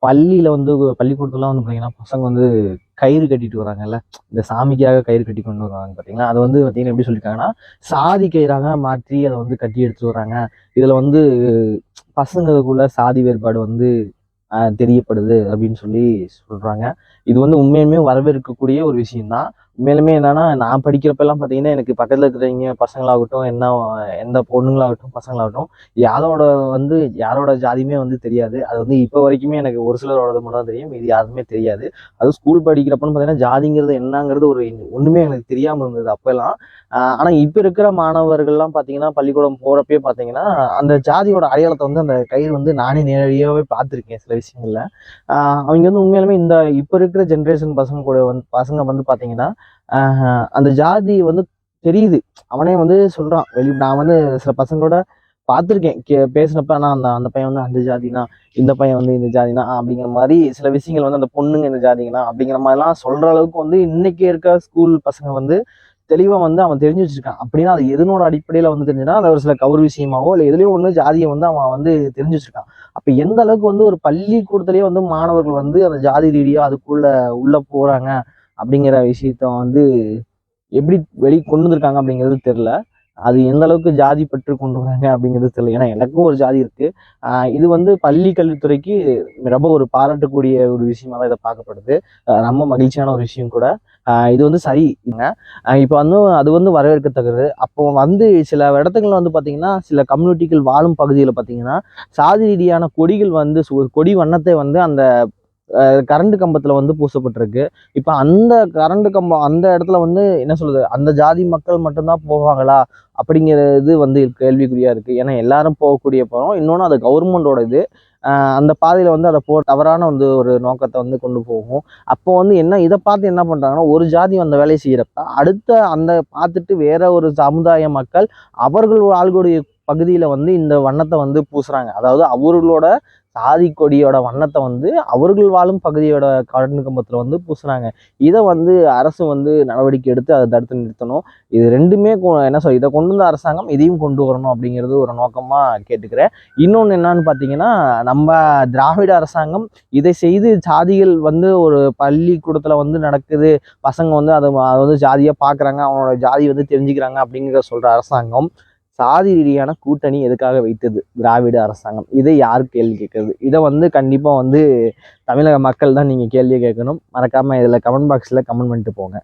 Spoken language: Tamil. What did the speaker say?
பள்ளியில வந்து பள்ளிக்கூடத்துலாம் வந்து பார்த்தீங்கன்னா, பசங்க வந்து கயிறு கட்டிட்டு வராங்கல்ல. இந்த சாமிக்காக கயிறு கட்டி கொண்டு வருவாங்க பார்த்தீங்களா? அது வந்து பார்த்தீங்கன்னா எப்படி சொல்லியிருக்காங்கன்னா, சாதி கயிறாக மாற்றி அத வந்து கட்டி எடுத்துட்டு வராங்க. இதுல வந்து பசங்களுக்குள்ள சாதி வேறுபாடு வந்து தெரியப்படுது அப்படின்னு சொல்லி சொல்றாங்க. இது வந்து உண்மையுமே வரவேற்கக்கூடிய ஒரு விஷயம் தான். உண்மையிலுமே என்னன்னா, நான் படிக்கிறப்பலாம் பார்த்தீங்கன்னா, எனக்கு பக்கத்துல இருக்கிறவைங்க பசங்களாகட்டும், எந்த பொண்ணுங்களாகட்டும், பசங்களாகட்டும், யாரோட வந்து யாரோட ஜாதியுமே வந்து தெரியாது. அது வந்து இப்போ வரைக்குமே எனக்கு ஒரு சிலரோடது மட்டும் தான் தெரியும். இது யாருக்குமே தெரியாது. அதுவும் ஸ்கூல் படிக்கிறப்பன்னு பார்த்தீங்கன்னா, ஜாதிங்கிறது என்னங்கிறது ஒண்ணுமே எனக்கு தெரியாம இருந்தது அப்பல்லாம். ஆனா இப்ப இருக்கிற மாணவர்கள்லாம் பார்த்தீங்கன்னா, பள்ளிக்கூடம் போறப்பயே பார்த்தீங்கன்னா, அந்த ஜாதியோட அடையாளத்த வந்து அந்த கயிறு வந்து நானே நேரடியாவே பார்த்துருக்கேன் சில விஷயங்கள்ல. அவங்க வந்து உண்மையாலுமே இந்த இப்ப இருக்கிற ஜென்ரேஷன் பசங்க வந்து பார்த்தீங்கன்னா, அந்த ஜாதி வந்து தெரியுது. அவனே வந்து சொல்றான். நான் வந்து சில பசங்களோட பார்த்துருக்கேன். பேசினப்ப ஆனா அந்த அந்த பையன் வந்து அந்த ஜாதினா, இந்த பையன் வந்து இந்த ஜாதினா அப்படிங்கிற மாரி சில விஷயங்கள் வந்து அந்த பொண்ணுங்க இந்த ஜாதினா அப்படிங்கிற மாதிரிலாம் சொல்ற அளவுக்கு வந்து இன்னைக்கு இருக்க ஸ்கூல் பசங்க வந்து தெளிவா வந்து அவன் தெரிஞ்சு வச்சிருக்கான். அப்படின்னா அது எதனோட அடிப்படையில வந்து தெரிஞ்சுன்னா, அது ஒரு சில கவுர் விஷயமாவோ இல்ல எதுலயோ ஒண்ணு ஜாதியை வந்து அவன் வந்து தெரிஞ்சு வச்சிருக்கான். அப்ப எந்த அளவுக்கு வந்து ஒரு பள்ளிக்கூடத்திலேயே வந்து மாணவர்கள் வந்து அந்த ஜாதி ரீதியா அதுக்குள்ள உள்ள போறாங்க அப்படிங்கிற விஷயத்த வந்து எப்படி கொண்டு வந்திருக்காங்க அப்படிங்கிறது தெரியல. அது எந்த அளவுக்கு ஜாதி பற்று கொண்டு வராங்க அப்படிங்கிறது தெரியல. ஏன்னா எனக்கும் ஒரு ஜாதி இருக்கு. இது வந்து பள்ளி கல்வித்துறைக்கு ரொம்ப ஒரு பாராட்டக்கூடிய ஒரு விஷயமா தான் இதை பார்க்கப்படுது. ரொம்ப மகிழ்ச்சியான ஒரு விஷயம் கூட. இது வந்து சரிங்க. இப்போ வந்து அது வந்து வரவேற்கத்தக்கது. அப்போ வந்து சில இடத்துங்கள்ல வந்து பார்த்தீங்கன்னா, சில கம்யூனிட்டிகள் வாழும் பகுதியில் பார்த்தீங்கன்னா, சாதி ரீதியான கொடிகள் வந்து கொடி வண்ணத்தை வந்து அந்த கரண்ட் கம்பத்துல வந்து பூசப்பட்டிருக்கு. இப்ப அந்த கரண்ட் கம்பம் அந்த இடத்துல வந்து என்ன சொல்றது, அந்த ஜாதி மக்கள் மட்டும்தான் போவாங்களா அப்படிங்கிறது வந்து கேள்விக்குறியா இருக்கு. ஏன்னா எல்லாரும் போகக்கூடிய போறோம். இன்னொன்னு அது கவர்மெண்டோட இது. அந்த பாதையில வந்து அதை தவறான வந்து ஒரு நோக்கத்தை வந்து கொண்டு போகும். அப்போ வந்து இதை பார்த்து என்ன பண்றாங்கன்னா, ஒரு ஜாதி அந்த வேலையை செய்யறப்ப அடுத்த அந்த பார்த்துட்டு வேற ஒரு சமுதாய மக்கள் அவர்கள் ஆள்கூடிய பகுதியில வந்து இந்த வண்ணத்தை வந்து பூசுறாங்க. அதாவது அவர்களோட சாதி கொடியோட வண்ணத்தை வந்து அவர்கள் வாழும் பகுதியோட கரண்ட் கம்பத்துல வந்து பூசுறாங்க. இதை வந்து அரசு வந்து நடவடிக்கை எடுத்து அதை தடுத்து நிறுத்தணும். இது ரெண்டுமே என்ன சொல்ல, இதை கொண்டு வந்த அரசாங்கம் இதையும் கொண்டு வரணும் அப்படிங்கிறது ஒரு நோக்கமா கேட்டுக்கிறேன். இன்னொன்னு என்னன்னு பார்த்தீங்கன்னா, நம்ம திராவிட அரசாங்கம் இதை செய்து சாதிகள் வந்து ஒரு பள்ளிக்கூடத்துல வந்து நடக்குது, பசங்க வந்து அதை வந்து ஜாதியா பார்க்குறாங்க, அவனோட ஜாதி வந்து தெரிஞ்சுக்கிறாங்க அப்படிங்கிற சொல்ற அரசாங்கம் சாதி ரீதியான கூட்டணி எதுக்காக வைத்தது திராவிட அரசாங்கம்? இதை யார் கேள்வி கேட்கறது? இதை வந்து கண்டிப்பா வந்து தமிழக மக்கள் தான் நீங்க கேள்வி கேட்கணும். மறக்காம இதுல கமெண்ட் பாக்ஸ்ல கமெண்ட் பண்ணிட்டு போங்க.